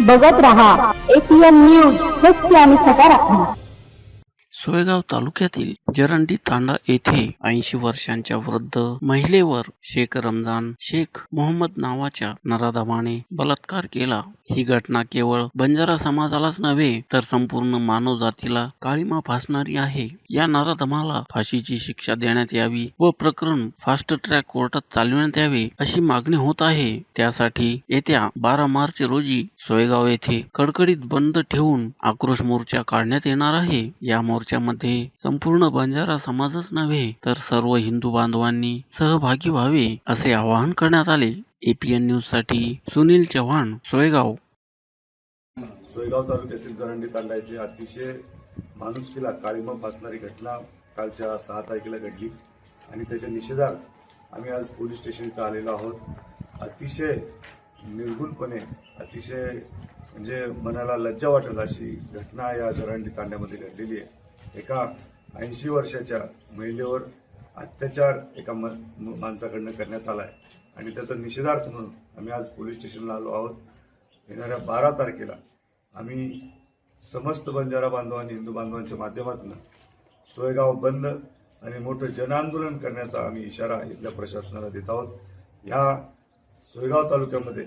बघत रहा APN news, सत्य आणि सकारात्मक. सोयगाव तालुक्यातील जरंडी तांडा येथे 80 वर्षांच्या वृद्ध महिलेवर शेख रमजान शेख मोहम्मद नावाच्या नराधमाने बलात्कार केला. ही घटना केवळ बंजारा समाजालाच नव्हे तर संपूर्ण मानव जातीला काळिमा फासणारी आहे. या नराधमाला फाशीची शिक्षा देण्यात यावी व प्रकरण फास्ट ट्रॅक कोर्टात चालविण्यात यावे अशी मागणी होत आहे. त्यासाठी येत्या 12 मार्च रोजी सोयगाव येथे कडकडीत बंद ठेवून आक्रोश मोर्चा काढण्यात येणार आहे. या मोर्चामध्ये संपूर्ण बंजारा समाजच नव्हे तर सर्व हिंदू बांधवांनी सहभागी व्हावे असे आवाहन करण्यात आले. APN न्यूज साठी सुनील चव्हाण, सोयगाव. सोयगाव तालुक्यातील जरंडी तांडा येथे अतिशय माणुसकीला काळिमा फासणारी घटना कालच्या 6 तारखेला घडली आणि त्याच्या निषेधार्थ आम्ही आज पोलीस स्टेशन इथं आलेलो आहोत. अतिशय निर्गुणपणे, अतिशय म्हणजे मनाला लज्जा वाटेल अशी घटना या जरंडी तांड्यामध्ये घडलेली आहे. एका 80 वर्षाच्या महिलेवर अत्याचार एका माणसाकडनं करण्यात आला आहे आणि त्याचा निषेधार्थ म्हणून आम्ही आज पोलीस स्टेशनला आलो आहोत. येणाऱ्या 12 तारखेला आम्ही समस्त बंजारा बांधवांनी हिंदू बांधवांच्या माध्यमातून सोयगाव बंद आणि मोठं जनआंदोलन करण्याचा आम्ही इशारा इथल्या प्रशासनाला देत आहोत. या सोयगाव तालुक्यामध्ये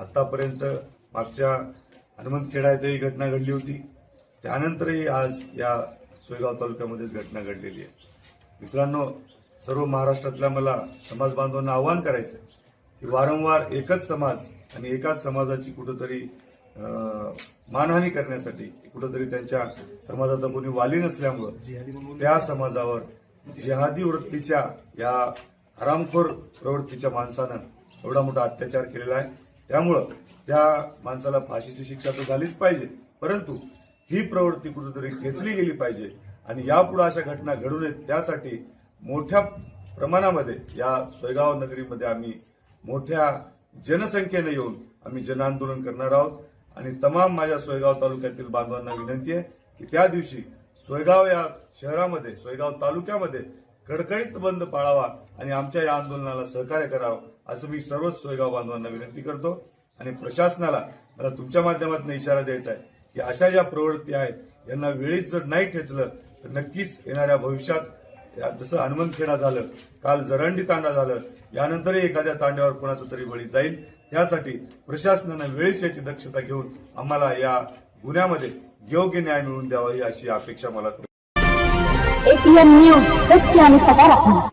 आतापर्यंत मागच्या हनुमंतखेडा येथे ही घटना घडली होती. त्यानंतरही आज या सोयगाव तालुक्यामध्येच घटना घडलेली आहे. मित्रांनो, सर्व महाराष्ट्रातल्या मला समाज बांधवांना आवाहन करायचं की वारंवार एकच समाज आणि एकाच समाजाची कुठंतरी मानहानी करण्यासाठी, कुठंतरी त्यांच्या समाजाचा कोणी वाली नसल्यामुळं त्या समाजावर जिहादी वृत्तीच्या या हरामखोर प्रवृत्तीच्या माणसानं एवढा मोठा अत्याचार केलेला आहे. त्यामुळं त्या माणसाला फाशीची शिक्षा तर झालीच पाहिजे, परंतु ही प्रवृत्ती कुठेतरी खेचली गेली पाहिजे आणि यापुढे अशा घटना घडू नयेत त्यासाठी मोठ्या प्रमाणामध्ये या सोयगाव नगरीमध्ये आम्ही मोठ्या जनसंख्येने येऊन आम्ही जनआंदोलन करणार आहोत. आणि तमाम माझ्या सोयगाव तालुक्यातील बांधवांना विनंती आहे की त्या दिवशी सोयगाव या शहरामध्ये, सोयगाव तालुक्यामध्ये कडकडीत बंद पाळावा आणि आमच्या या आंदोलनाला सहकार्य करावं असं मी सर्व सोयगाव बांधवांना विनंती करतो. आणि प्रशासनाला मला तुमच्या माध्यमातून इशारा द्यायचा आहे की अशा ज्या प्रवृत्ती आहेत यांना वेळीच जर नाही ठेचलं तर नक्कीच येणाऱ्या भविष्यात जसं हनुमंतखेडा झालं, काल जरंडी तांडा झालं, यानंतरही एखाद्या तांड्यावर कोणाचा तरी बळी जाईल. त्यासाठी प्रशासनानं वेळीच याची दक्षता घेऊन आम्हाला या गुन्ह्यामध्ये योग्य न्याय मिळवून द्यावा अशी अपेक्षा मला. APN न्यूज, सत्य आणि सकारात्मक.